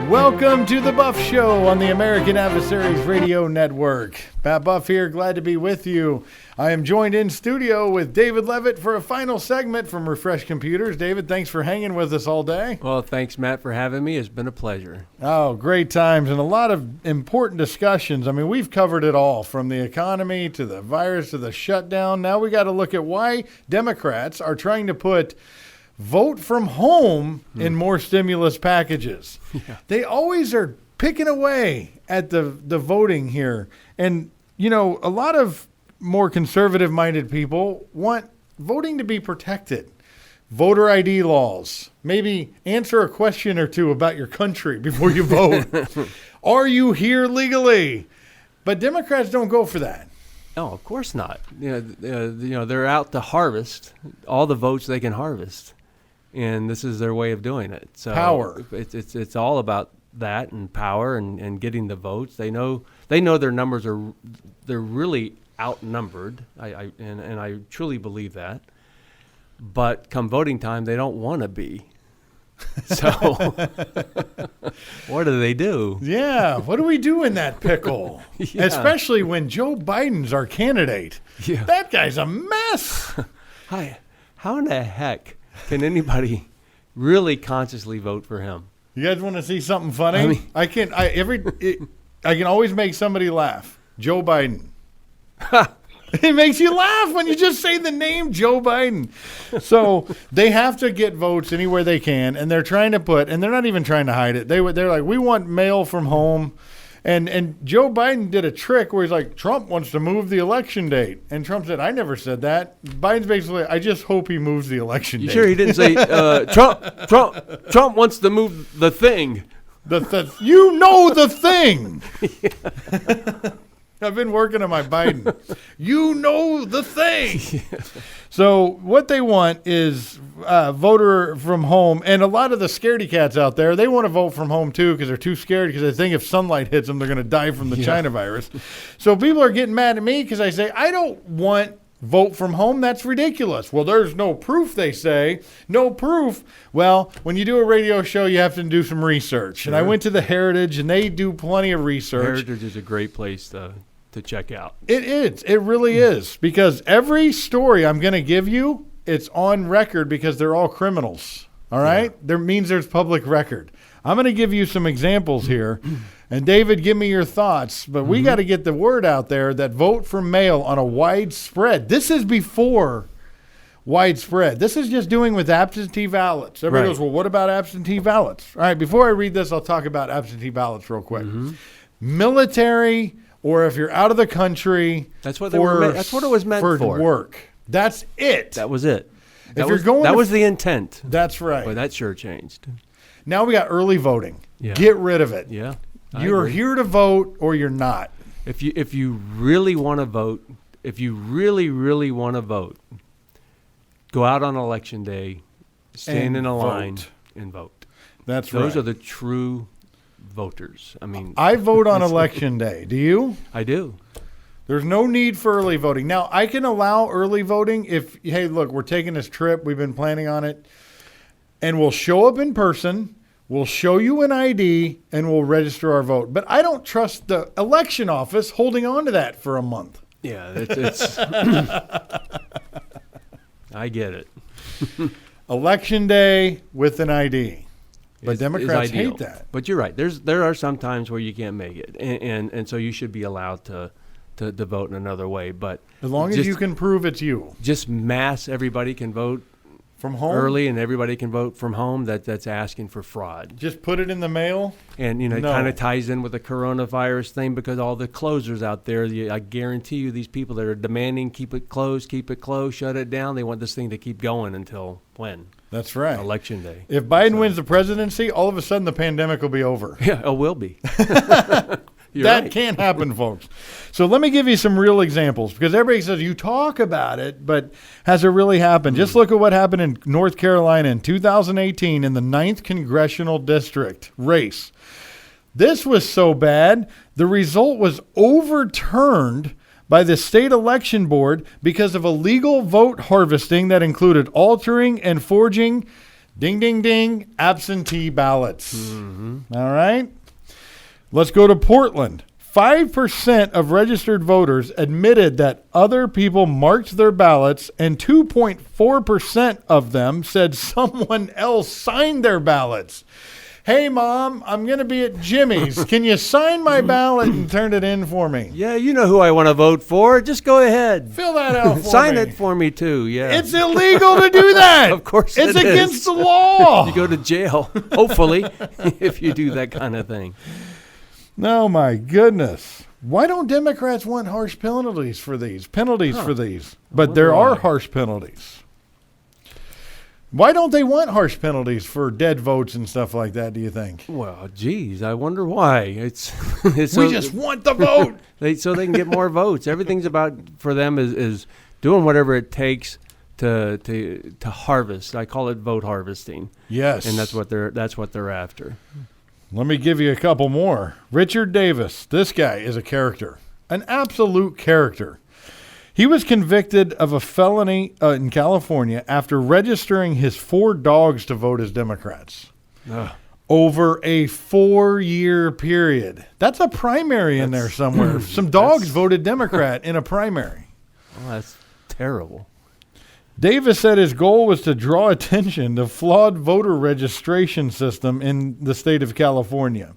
Welcome to the Buff Show on the American Adversaries Radio Network. Pat Buff here, glad to be with you. I am joined in studio with David Levitt for a final segment from Refresh Computers. David, thanks for hanging with us all day. Well, thanks, Matt, for having me. It's been a pleasure. Oh, great times and a lot of important discussions. I mean, we've covered it all, from the economy to the virus to the shutdown. Now we got to look at why Democrats are trying to put vote from home in more stimulus packages. Yeah. They always are picking away at the voting here. And, you know, a lot of more conservative-minded people want voting to be protected. Voter ID laws. Maybe answer a question or two about your country before you vote. Are you here legally? But Democrats don't go for that. No, of course not. They're out to harvest all the votes they can harvest. And this is their way of doing it. So power. It's all about that and power and getting the votes. They know their numbers they're really outnumbered. I truly believe that. But come voting time, they don't want to be. So what do? Yeah, what do we do in that pickle? Yeah. Especially when Joe Biden's our candidate. Yeah. That guy's a mess. Hi. How in the heck can anybody really consciously vote for him? You guys want to see something funny? I can always make somebody laugh. Joe Biden. It makes you laugh when you just say the name Joe Biden. So they have to get votes anywhere they can, and they're trying to and they're not even trying to hide it. They're like, we want mail from home. And Joe Biden did a trick where he's like, Trump wants to move the election date. And Trump said, I never said that. Biden's basically, I just hope he moves the election date. You sure he didn't say, Trump wants to move the thing? You know the thing. Yeah. I've been working on my Biden. You know the thing. Yeah. So what they want is voter from home. And a lot of the scaredy cats out there, they want to vote from home, too, because they're too scared because they think if sunlight hits them, they're going to die from the China virus. So people are getting mad at me because I say, I don't want vote from home. That's ridiculous. Well, there's no proof, they say. No proof. Well, when you do a radio show, you have to do some research. Sure. And I went to the Heritage, and they do plenty of research. Heritage is a great place to check out. It is. It really is. Because every story I'm going to give you, it's on record because they're all criminals. All right? Yeah. That means there's public record. I'm going to give you some examples here. And David, give me your thoughts. But we got to get the word out there that vote for mail on a widespread. This is before widespread. This is just doing with absentee ballots. Everybody goes, well, what about absentee ballots? All right, before I read this, I'll talk about absentee ballots real quick. Military, or if you're out of the country, that's what it was meant for. Work. That's it. That was it. That was the intent. That's right. But that sure changed. Now we got early voting. Yeah. Get rid of it. Yeah. You're here to vote or you're not. If you really want to vote, if you really want to vote, go out on election day, stand in a line and vote. That's right. Those are the true voters. I vote on election day. Do you? I do. There's no need for early voting. Now, I can allow early voting if, hey, look, we're taking this trip. We've been planning on it. And we'll show up in person. We'll show you an ID, and we'll register our vote. But I don't trust the election office holding on to that for a month. Yeah, it's I get it. Election day with an ID. But Democrats hate that. But you're right. There are some times where you can't make it, and so you should be allowed to vote in another way. But as long as you can prove it's you, just mass everybody can vote from home early, and everybody can vote from home. That's asking for fraud. Just put it in the mail, and it kind of ties in with the coronavirus thing because all the closers out there. I guarantee you, these people that are demanding keep it closed, shut it down. They want this thing to keep going until when? That's right. Election day. If Biden wins the presidency, all of a sudden the pandemic will be over. Yeah, it will be. That can't happen, folks. So let me give you some real examples because everybody says you talk about it, but has it really happened? Just look at what happened in North Carolina in 2018 in the 9th Congressional District race. This was so bad, the result was overturned by the state election board because of illegal vote harvesting that included altering and forging Ding, ding, ding. Absentee ballots. All right. Let's go to Portland. 5% of registered voters admitted that other people marked their ballots, and 2.4% of them said someone else signed their ballots. Hey, Mom, I'm going to be at Jimmy's. Can you sign my ballot and turn it in for me? Yeah, you know who I want to vote for. Just go ahead. Fill that out for Sign me. it for me, too. Yeah. It's illegal to do that. Of course it's it is. against the law. You go to jail, hopefully, if you do that kind of thing. Oh, my goodness. Why don't Democrats want harsh penalties for these? But there are harsh penalties. Why don't they want harsh penalties for dead votes and stuff like that, do you think? Well, geez, I wonder why. It's We just want the vote. So they can get more votes. Everything's about, for them, is doing whatever it takes to harvest. I call it vote harvesting. Yes. And that's what they're after. Let me give you a couple more. Richard Davis. This guy is a character, an absolute character. He was convicted of a felony in California after registering his 4 dogs to vote as Democrats. Over a 4-year period. That's a primary in there somewhere. Some dogs voted Democrat in a primary. Oh, that's terrible. Davis said his goal was to draw attention to flawed voter registration system in the state of California.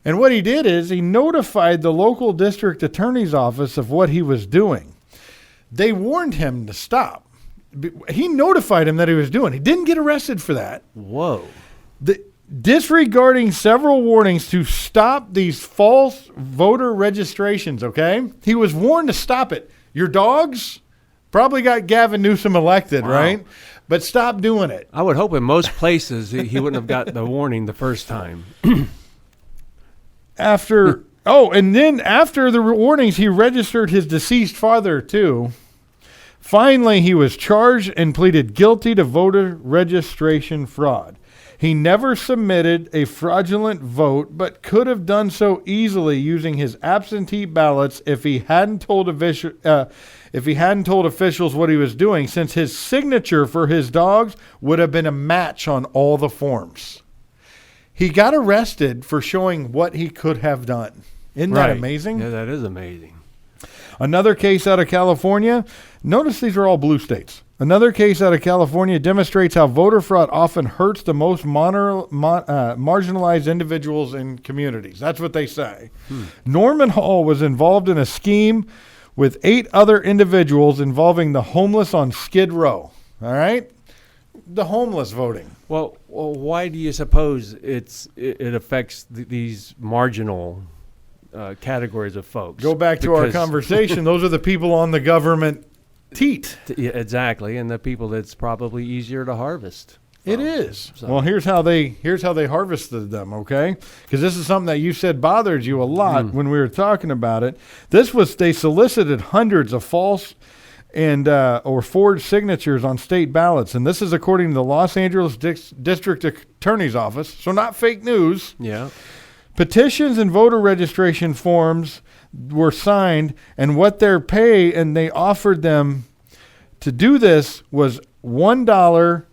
And what he did is he notified the local district attorney's office of what he was doing. They warned him to stop. He notified him that he was doing. He didn't get arrested for that. Whoa. Disregarding several warnings to stop these false voter registrations, okay? He was warned to stop it. Your dogs probably got Gavin Newsom elected, right? But stop doing it. I would hope in most places he wouldn't have got the warning the first time. After the warnings, he registered his deceased father too. Finally, he was charged and pleaded guilty to voter registration fraud. He never submitted a fraudulent vote, but could have done so easily using his absentee ballots if he hadn't told officials what he was doing, since his signature for his dogs would have been a match on all the forms. He got arrested for showing what he could have done. Isn't that amazing? Yeah, that is amazing. Another case out of California. Notice these are all blue states. Another case out of California demonstrates how voter fraud often hurts the most marginalized individuals in communities. That's what they say. Norman Hall was involved in a scheme with 8 other individuals involving the homeless on Skid Row. All right? The homeless voting. Well, why do you suppose it affects these marginal categories of folks? Go back to our conversation. Those are the people on the government teat. Yeah, exactly, and the people that's probably easier to harvest. It is. So. Well, here's how they harvested them, okay? Because this is something that you said bothered you a lot when we were talking about it. They solicited hundreds of false and or forged signatures on state ballots, and this is according to the Los Angeles District Attorney's Office, so not fake news. Yeah. Petitions and voter registration forms were signed, and what their pay, and they offered them to do this was $1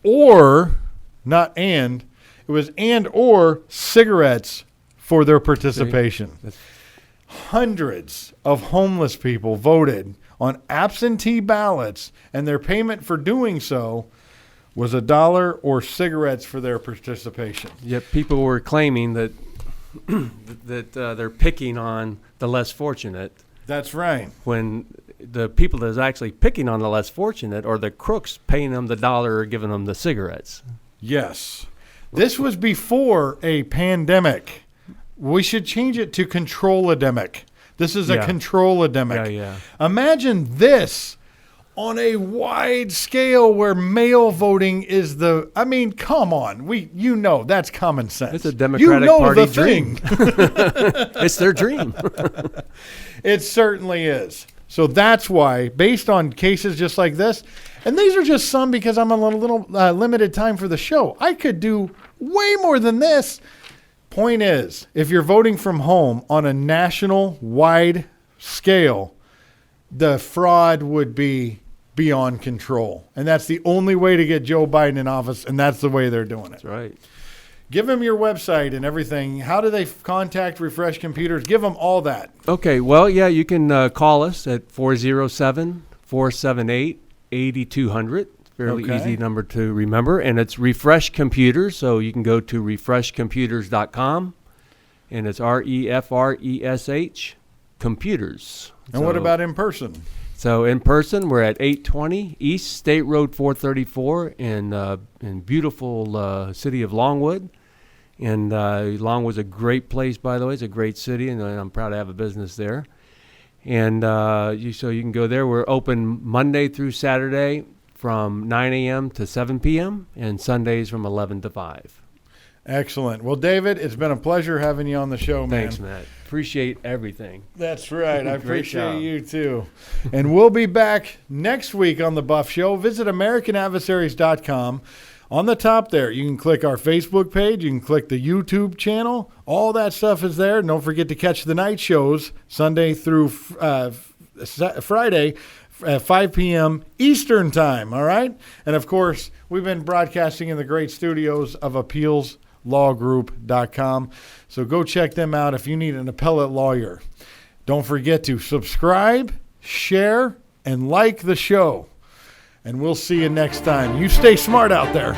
or cigarettes for their participation. Hundreds of homeless people voted on absentee ballots, and their payment for doing so was $1 or cigarettes for their participation. Yet people were claiming that they're picking on the less fortunate. That's right. When the people that's actually picking on the less fortunate are the crooks paying them the $1 or giving them the cigarettes. Yes. This was before a pandemic. We should change it to control-a-demic. This is a control-a-demic. Yeah. Imagine this on a wide scale where mail voting is come on. That's common sense. It's a Democratic Party dream. It's their dream. It certainly is. So that's why, based on cases just like this, and these are just some because I'm on a little limited time for the show. I could do way more than this. Point is, if you're voting from home on a national wide scale, the fraud would be beyond control. And that's the only way to get Joe Biden in office, and that's the way they're doing it. That's right. Give them your website and everything. How do they contact Refresh Computers? Give them all that. Okay, well, yeah, you can call us at 407-478-8200. Fairly Okay. easy number to remember. And it's Refresh Computers, so you can go to refreshcomputers.com. And it's REFRESH Computers. And what about in person? So in person, we're at 820 East State Road 434 in beautiful city of Longwood. And Longwood's a great place, by the way. It's a great city, and I'm proud to have a business there. And so you can go there. We're open Monday through Saturday from 9 a.m. to 7 p.m. and Sundays from 11 to 5. Excellent. Well, David, it's been a pleasure having you on the show, man. Thanks, Matt. Appreciate everything. That's right. I Great appreciate job. you, too. And we'll be back next week on The Buff Show. Visit AmericanAdversaries.com. On the top there, you can click our Facebook page. You can click the YouTube channel. All that stuff is there. And don't forget to catch the night shows Sunday through Friday at 5 p.m. Eastern Time, all right? And, of course, we've been broadcasting in the great studios of AppealsLawGroup.com. So go check them out if you need an appellate lawyer. Don't forget to subscribe, share, and like the show. And we'll see you next time. You stay smart out there.